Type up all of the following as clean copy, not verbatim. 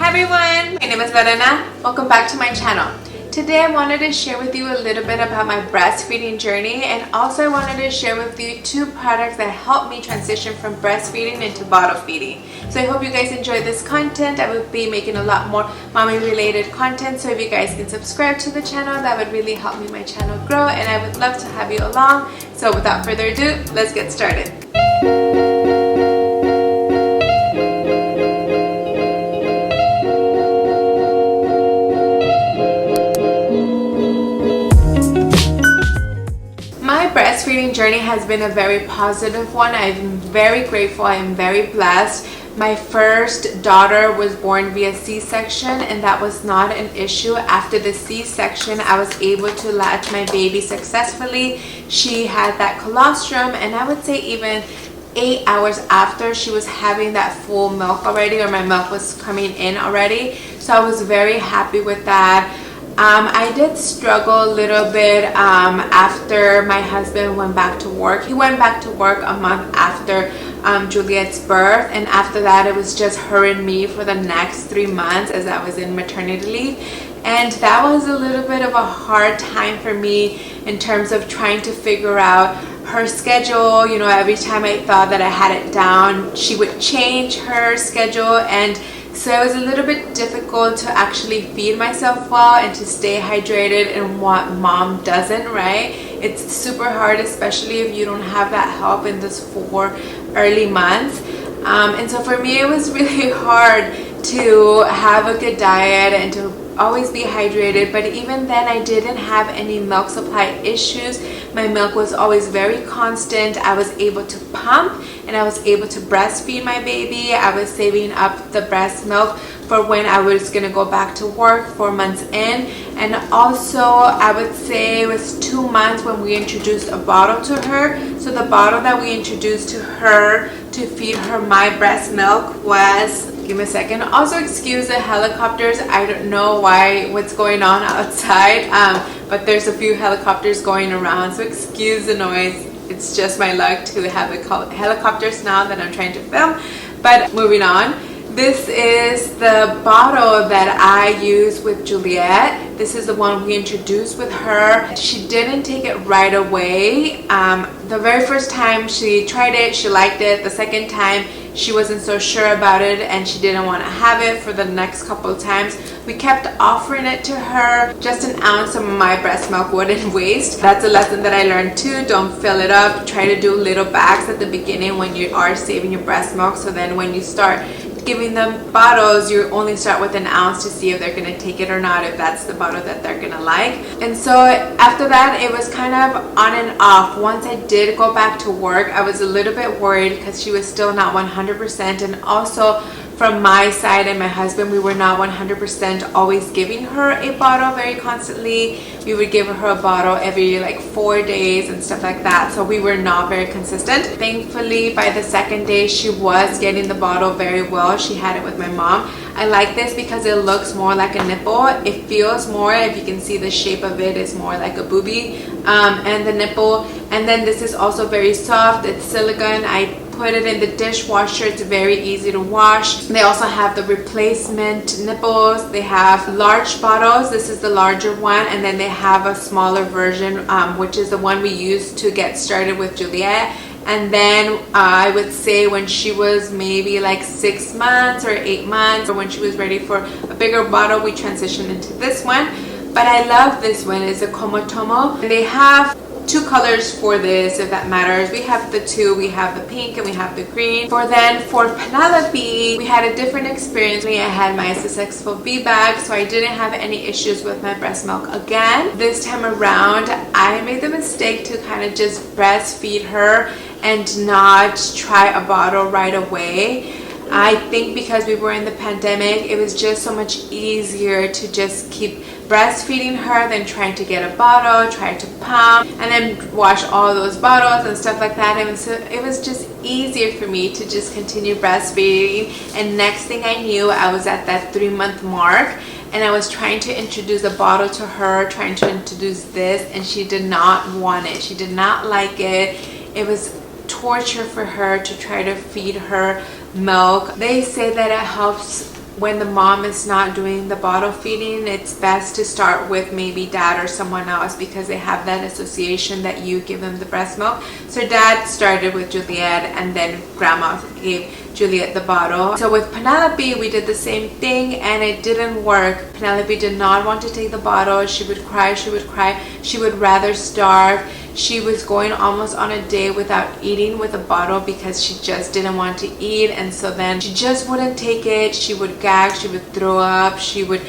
Hi everyone, my name is Lorena. Welcome back to my channel. Today I wanted to share with you a little bit about my breastfeeding journey, and also I wanted to share with you 2 products that helped me transition from breastfeeding into bottle feeding. So I hope you guys enjoy this content. I will be making a lot more mommy related content, so if you guys can subscribe to the channel, that would really help me my channel grow, and I would love to have you along. So without further ado, let's get started. Breastfeeding journey has been a very positive one. I'm very grateful. I am very blessed. My first daughter was born via C-section, and that was not an issue. After the C-section, I was able to latch my baby successfully. She had that colostrum, and I would say even 8 hours after, she was having that full milk already, or my milk was coming in already. So I was very happy with that. I did struggle a little bit after my husband went back to work. He went back to work a month after Juliet's birth, and after that it was just her and me for the next 3 months as I was in maternity leave. And that was a little bit of a hard time for me in terms of trying to figure out her schedule. You know, every time I thought that I had it down, she would change her schedule, and so it was a little bit difficult to actually feed myself well and to stay hydrated, and what mom doesn't, right? It's super hard, especially if you don't have that help in those 4 early months. And so for me, it was really hard to have a good diet and to always be hydrated. But even then, I didn't have any milk supply issues. My milk was always very constant. I was able to pump, and I was able to breastfeed my baby. I was saving up the breast milk for when I was gonna go back to work 4 months in. And also, I would say it was 2 months when we introduced a bottle to her. So the bottle that we introduced to her to feed her my breast milk was, give me a second. Also, excuse the helicopters. I don't know what's going on outside, but there's a few helicopters going around, so excuse the noise. It's just my luck to have helicopters now that I'm trying to film. But moving on, this is the bottle that I use with Juliet. This is the one we introduced with her. She didn't take it right away. The very first time she tried it, she liked it. The second time, she wasn't so sure about it, and she didn't want to have it for the next couple of times. We kept offering it to her. Just an ounce of my breast milk wouldn't waste. That's a lesson that I learned too. Don't fill it up. Try to do little bags at the beginning when you are saving your breast milk, so then when you start giving them bottles, you only start with an ounce to see if they're gonna take it or not, if that's the bottle that they're gonna like. And so after that, it was kind of on and off. Once I did go back to work, I was a little bit worried because she was still not 100%, and also from my side and my husband, we were not 100% always giving her a bottle very constantly. We would give her a bottle every like 4 days and stuff like that, so we were not very consistent. Thankfully, by the second day, she was getting the bottle very well. She had it with my mom. I like this because it looks more like a nipple. It feels more, if you can see the shape of it, is more like a boobie and the nipple. And then this is also very soft. It's silicone. I put it in the dishwasher. It's very easy to wash. They also have the replacement nipples. They have large bottles. This is the larger one, and then they have a smaller version, which is the one we used to get started with Juliet. And then I would say when she was maybe like 6 months or 8 months, or when she was ready for a bigger bottle, we transitioned into this one. But I love this one. It's a Komotomo. They have 2 colors for this, if that matters. We have the 2. We have the pink and we have the green. For Penelope, we had a different experience. I had my successful VBAC, so I didn't have any issues with my breast milk again. This time around, I made the mistake to kind of just breastfeed her and not try a bottle right away. I think because we were in the pandemic, it was just so much easier to just keep breastfeeding her than trying to get a bottle, try to pump, and then wash all those bottles and stuff like that. And so it was just easier for me to just continue breastfeeding. And next thing I knew, I was at that 3-month mark, and I was trying to introduce a bottle to her, trying to introduce this, and she did not want it. She did not like it. It was torture for her to try to feed her milk. They say that it helps when the mom is not doing the bottle feeding, it's best to start with maybe dad or someone else, because they have that association that you give them the breast milk. So dad started with Juliet, and then grandma gave Juliet the bottle. So with Penelope, we did the same thing, and it didn't work. Penelope did not want to take the bottle. She would cry, she would cry. She would rather starve. She was going almost on a day without eating with a bottle because she just didn't want to eat, and so then she just wouldn't take it. She would gag, she would throw up, she would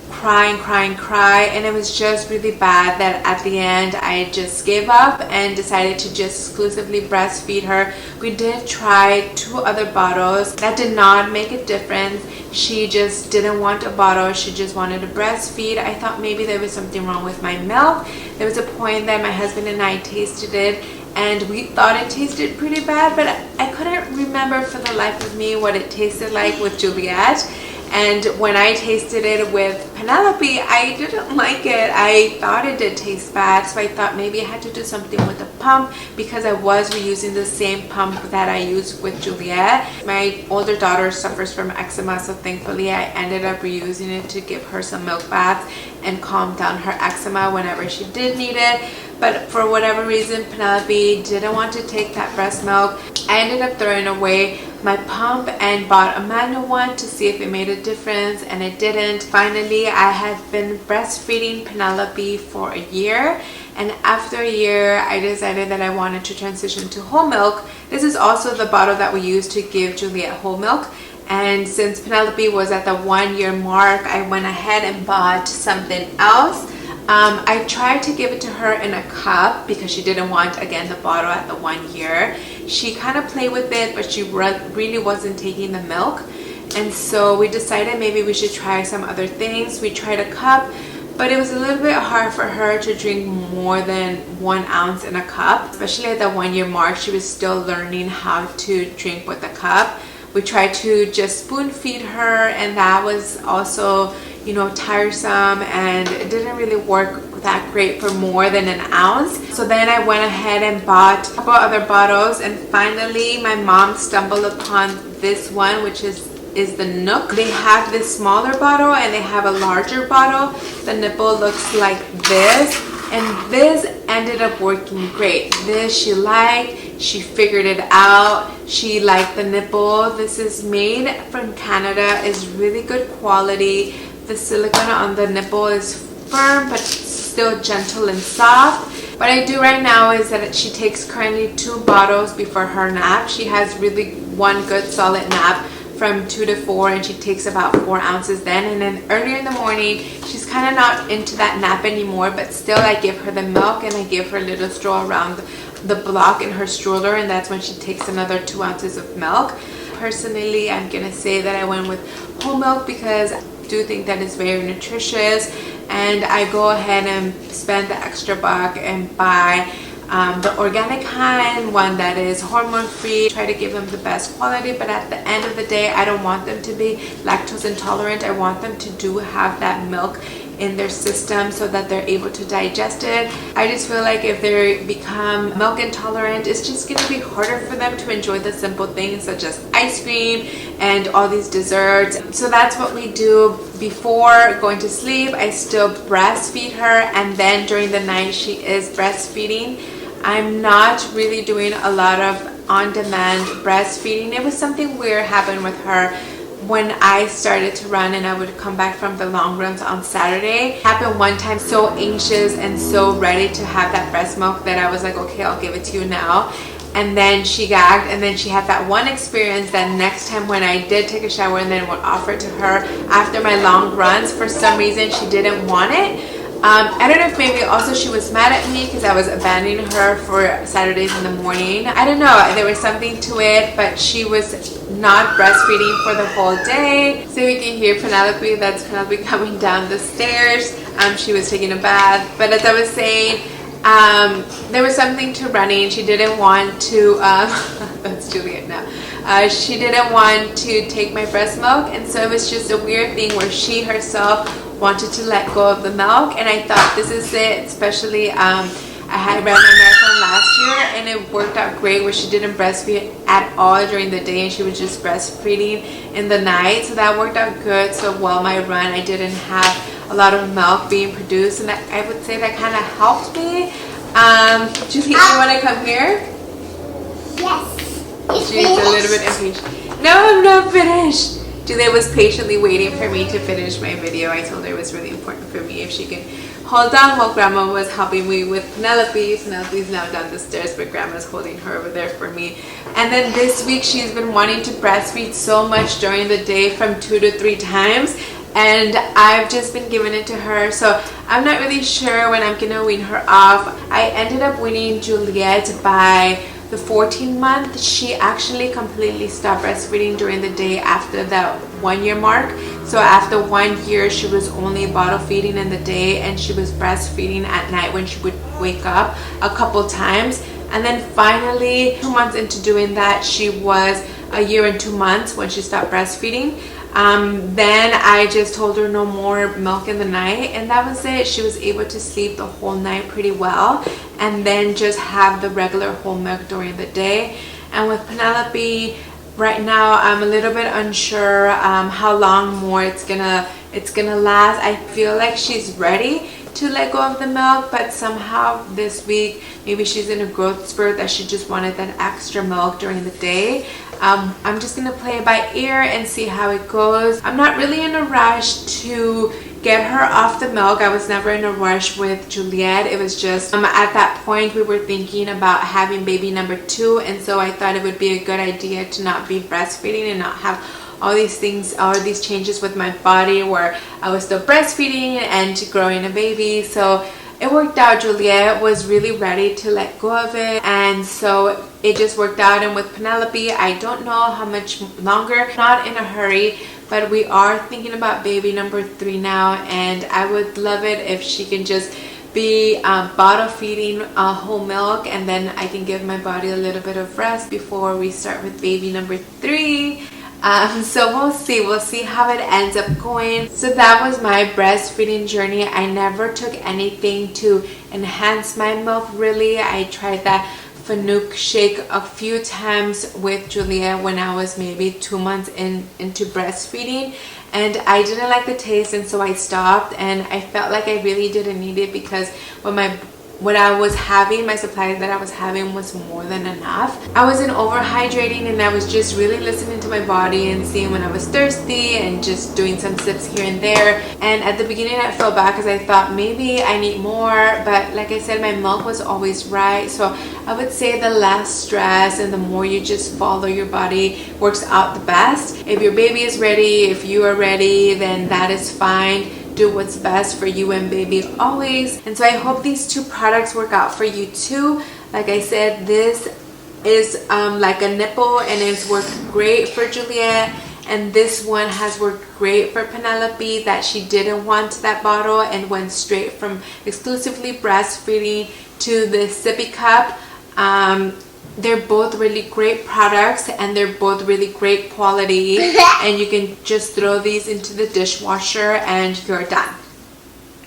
cry and cry and cry, and it was just really bad that at the end I just gave up and decided to just exclusively breastfeed her. We did try 2 other bottles. That did not make a difference. She just didn't want a bottle. She just wanted to breastfeed. I thought maybe there was something wrong with my milk. There was a point that my husband and I tasted it, and we thought it tasted pretty bad, but I couldn't remember for the life of me what it tasted like with Juliet. And when I tasted it with Penelope, I didn't like it. I thought it did taste bad, so I thought maybe I had to do something with the pump, because I was reusing the same pump that I used with Juliet. My older daughter suffers from eczema, so thankfully I ended up reusing it to give her some milk baths and calm down her eczema whenever she did need it. But for whatever reason, Penelope didn't want to take that breast milk. I ended up throwing away my pump and bought a manual one to see if it made a difference, and it didn't. Finally, I had been breastfeeding Penelope for a year, and after a year I decided that I wanted to transition to whole milk. This is also the bottle that we used to give Juliet whole milk, and since Penelope was at the 1-year mark, I went ahead and bought something else. I tried to give it to her in a cup because she didn't want, again, the bottle at the 1 year. She kind of played with it, but she really wasn't taking the milk. And so we decided maybe we should try some other things. We tried a cup, but it was a little bit hard for her to drink more than 1 ounce in a cup. Especially at the 1-year mark, she was still learning how to drink with a cup. We tried to just spoon feed her, and that was also, you know, tiresome, and it didn't really work that great for more than 1 ounce. So then I went ahead and bought a couple other bottles, and finally my mom stumbled upon this one, which is the Nook. They have this smaller bottle and they have a larger bottle. The nipple looks like this, and this ended up working great. This she liked. She figured it out. She liked the nipple. This is made from Canada. It's really good quality. The silicone on the nipple is firm but still gentle and soft. What I do right now is that she takes currently 2 bottles before her nap. She has really one good solid nap from 2 to 4, and she takes about 4 ounces then. And then earlier in the morning, she's kind of not into that nap anymore, but still I give her the milk, and I give her a little straw around the block in her stroller, and that's when she takes another 2 ounces of milk. Personally, I'm gonna say that I went with whole milk because I do think that it's very nutritious, and I go ahead and spend the extra buck and buy the organic kind, one that is hormone free. Try to give them the best quality, but at the end of the day, I don't want them to be lactose intolerant. I want them to have that milk in their system so that they're able to digest it. I just feel like if they become milk intolerant, it's just going to be harder for them to enjoy the simple things such as ice cream and all these desserts. So that's what we do. Before going to sleep, I still breastfeed her, and then during the night she is breastfeeding. I'm not really doing a lot of on-demand breastfeeding. It was something weird happened with her when I started to run, and I would come back from the long runs on Saturday. It happened one time, so anxious and so ready to have that breast milk that I was like, okay, I'll give it to you now. And then she gagged, and then she had that one experience that next time when I did take a shower and then would offer it to her after my long runs, for some reason she didn't want it. I don't know if maybe also she was mad at me because I was abandoning her for Saturdays in the morning. I don't know, there was something to it, but she was not breastfeeding for the whole day. So you can hear Penelope, that's Penelope coming down the stairs. She was taking a bath, but as I was saying, there was something to running. She didn't want to, that's Juliet now. She didn't want to take my breast milk, and so it was just a weird thing where she herself wanted to let go of the milk, and I thought this is it. Especially I had ran my marathon last year and it worked out great where she didn't breastfeed at all during the day and she was just breastfeeding in the night. So that worked out good. So while my run, I didn't have a lot of milk being produced, and I would say that kind of helped me. Julie, you want to come here? Yes. She's a little bit impatient. No, I'm not finished. Julia was patiently waiting for me to finish my video. I told her it was really important for me if she could hold on while Grandma was helping me with Penelope. Penelope's now down the stairs, but Grandma's holding her over there for me. And then this week she's been wanting to breastfeed so much during the day, from 2 to 3 times. And I've just been giving it to her, so I'm not really sure when I'm gonna wean her off. I ended up weaning Juliet by the 14th month. She actually completely stopped breastfeeding during the day after the 1-year mark. So after 1 year, she was only bottle feeding in the day and she was breastfeeding at night when she would wake up a couple times. And then finally, 2 months into doing that, she was 1 year and 2 months when she stopped breastfeeding. Then I just told her no more milk in the night, and that was it. She was able to sleep the whole night pretty well, and then just have the regular whole milk during the day. And with Penelope, right now I'm a little bit unsure how long more it's gonna last. I feel like she's ready to let go of the milk, but somehow this week maybe she's in a growth spurt that she just wanted that extra milk during the day. I'm just gonna play it by ear and see how it goes. I'm not really in a rush to get her off the milk. I was never in a rush with Juliet. It was just at that point we were thinking about having baby number 2, and so I thought it would be a good idea to not be breastfeeding and not have all these things, all these changes with my body where I was still breastfeeding and growing a baby. So it worked out. Juliet was really ready to let go of it, and so it just worked out. And with Penelope, I don't know how much longer. Not in a hurry, but we are thinking about baby number 3 now, and I would love it if she can just be bottle feeding whole milk, and then I can give my body a little bit of rest before we start with baby number 3. So we'll see how it ends up going. So that was my breastfeeding journey. I never took anything to enhance my milk really. I tried that Fanuc shake a few times with Julia when I was maybe 2 months into breastfeeding, and I didn't like the taste, and so I stopped, and I felt like I really didn't need it because what I was having, my supply that I was having was more than enough. I wasn't overhydrating, and I was just really listening to my body and seeing when I was thirsty and just doing some sips here and there. And at the beginning I felt bad because I thought maybe I need more, but like I said, my milk was always right. So I would say the less stress and the more you just follow your body works out the best. If your baby is ready, if you are ready, then that is fine. Do what's best for you and baby always. And so I hope these 2 products work out for you too. Like I said, this is like a nipple, and it's worked great for Juliet, and this one has worked great for Penelope, that she didn't want that bottle and went straight from exclusively breastfeeding to the sippy cup. They're both really great products, and they're both really great quality, and you can just throw these into the dishwasher and you're done.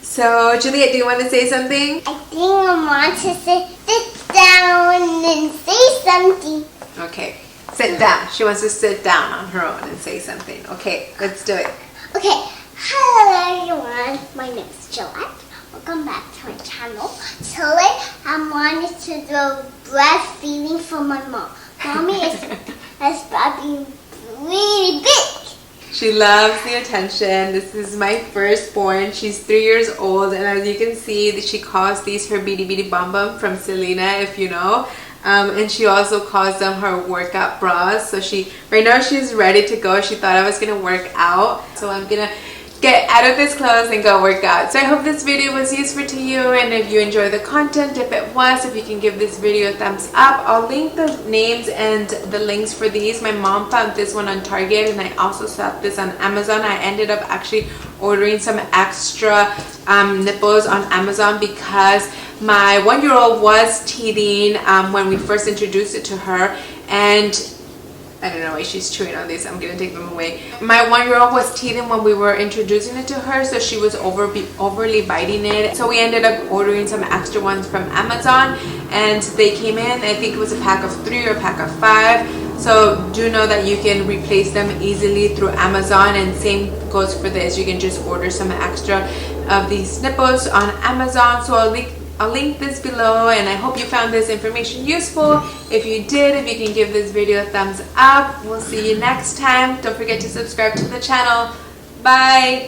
So Juliet, do you want to say something? I think I want to sit down and say something. Okay, sit down. She wants to sit down on her own and say something. Okay, let's do it. Okay, hello everyone, my name is Joette. Welcome back to my channel. Today I wanted to do breastfeeding for my mom. Mommy is probably really big. She loves the attention. This is my firstborn. She's 3 years old, and as you can see, she calls these her Beady Beady Bum Bum from Selena, if you know. And she also calls them her workout bras. So right now she's ready to go. She thought I was gonna work out, so I'm gonna get out of this clothes and go work out. So I hope this video was useful to you, and if you enjoy the content, if it was, if you can give this video a thumbs up. I'll link the names and the links for these. My mom found this one on Target, and I also saw this on Amazon. I ended up actually ordering some extra nipples on Amazon because my 1-year-old was teething when we first introduced it to her, and I don't know why she's chewing on this. I'm gonna take them away. My 1-year-old was teething when we were introducing it to her, so she was overly biting it. So we ended up ordering some extra ones from Amazon, and they came in. I think it was a pack of 3 or a pack of 5. So do know that you can replace them easily through Amazon, and same goes for this. You can just order some extra of these nipples on Amazon. So I'll link this below, and I hope you found this information useful. If you did, if you can give this video a thumbs up. We'll see you next time. Don't forget to subscribe to the channel. Bye!